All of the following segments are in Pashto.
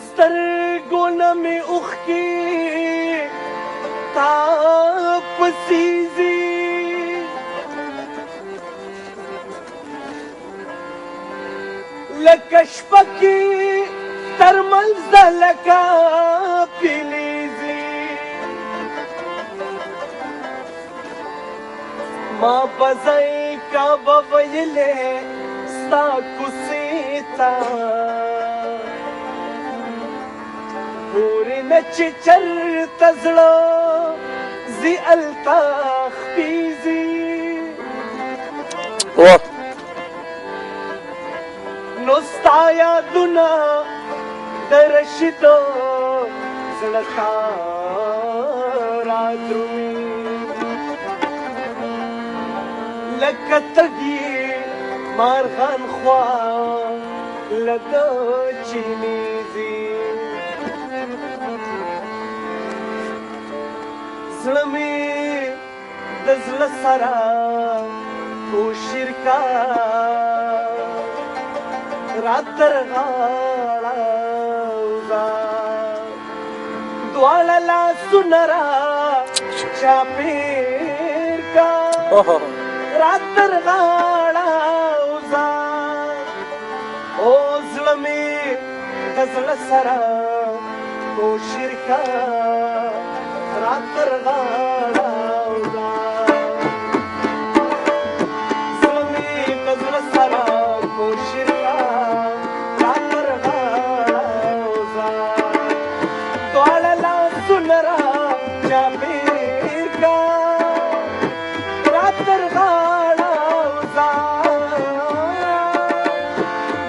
سترګو نه مې اوښکې تا پسیزي لکه شپه کې تر منځه لکه پیلیزي ما په ځای کا به ویلې ستا کوڅې ته پورې نه چې چرته زړه ځي هلته خپیزي نو ستا یادونه د رشید زړه ته رادرومي لکه تږي مارغان خوا له ده چینیزي زړه مې د زړه سره کوشیر کا راتر غاړه وځه دواړه لاسونه را چاپېر کا راتر غاړه وځه او زړه مې د زړه سره کوشیر کا راتر غاړه وځه زړه مې د زړه سره کوشیر کا راتر غاړه وځه دواړه لاسونه را چاپېر کا راتر غاړه وځه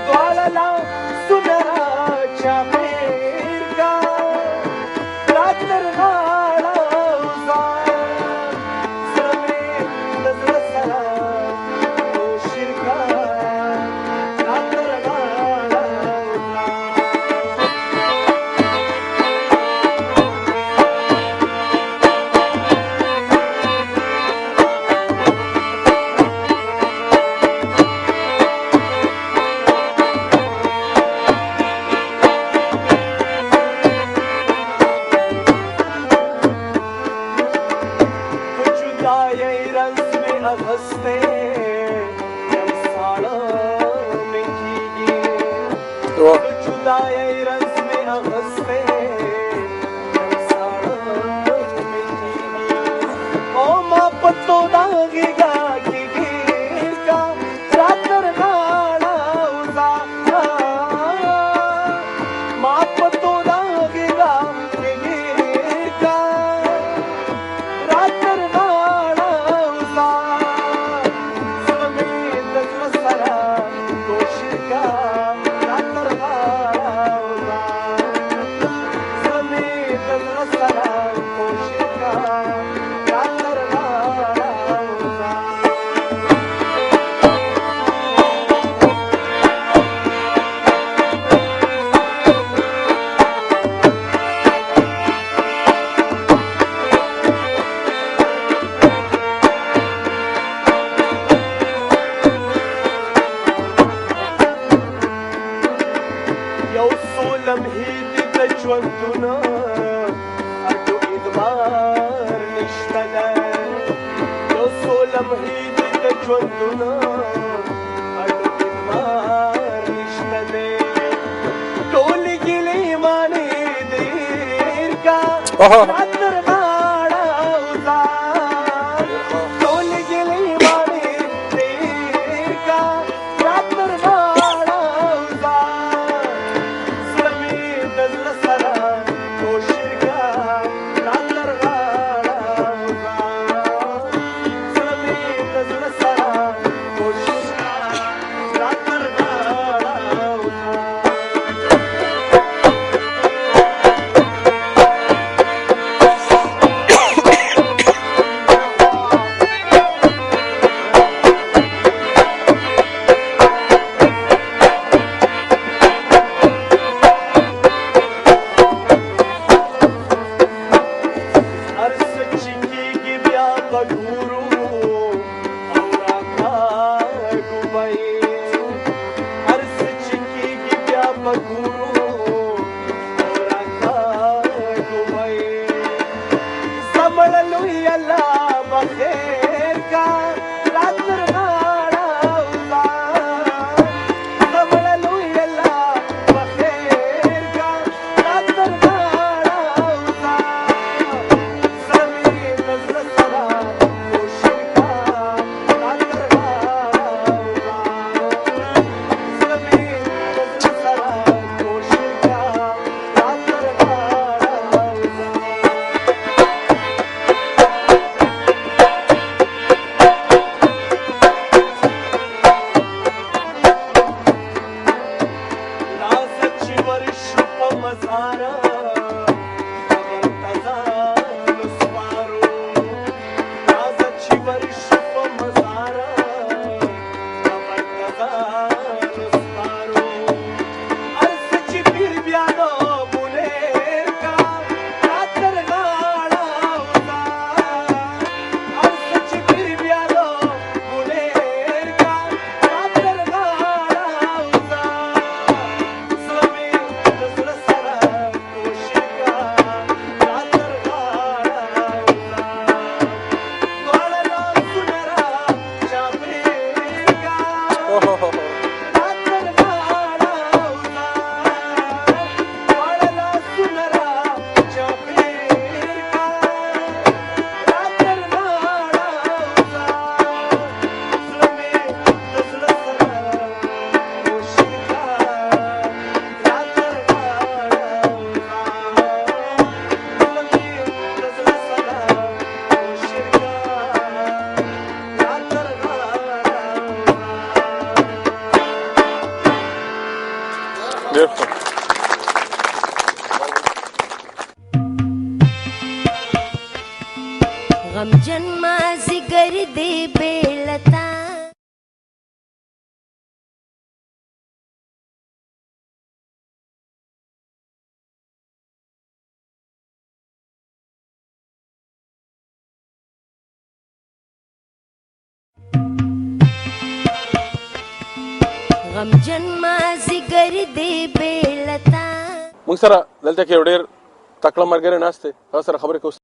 دواړه لاسونه را چاپېر کا راتر غاړه وځه زړه مې د زړه سره کوشیر کا راتر غاړه وځه اغسطے جب ساڑا میں کیگی تو جدائی رنس میں اغسطے جب ساڑا میں کیگی او ماں پتو داغی گا کی گیر کا راتر غاڑا وزا ماں پتو داغی گا کی گیر کا راتر غاڑا وزا یو څو لمحې دې د ژوندونه اډو ادبار نشته ده یو څو لمحې دې د ژوندونه اډو ادبار نشته ده ټولې ګیلې مانې دې هېر کا راتر غاړه وځه ټولې ګیلې مانې دې هېر کا راتر غاړه وځه مزاره خبر تازه نسوارو راځه چې ورشو په مزاره خبر تازه نسوارو ارڅ چې پیر بیا د بولیر کا راتر غاړه وزا ارڅ چې پیر بیا د بولیر کا راتر غاړه وزا سلامي د زړه سره کوشش کا راتر غاړه وزا دواړه لاسونه را چاپېر کا راتر غاړه وزا دواړه لاسونه را چاپېر کا راتر غاړه وزا زړه مې د زړه سره کوشش کا راتر غاړه وزا زړه مې د زړه سره کوشش کا راتر غاړه وزا ډېر ښه. غمجن مازیګر دی بیلتا غمجن مازیګر دی بیلتا موږ سره دلته کې یو ډېر تکړه ملګری ناست دی. هغه سره خبرې کوو.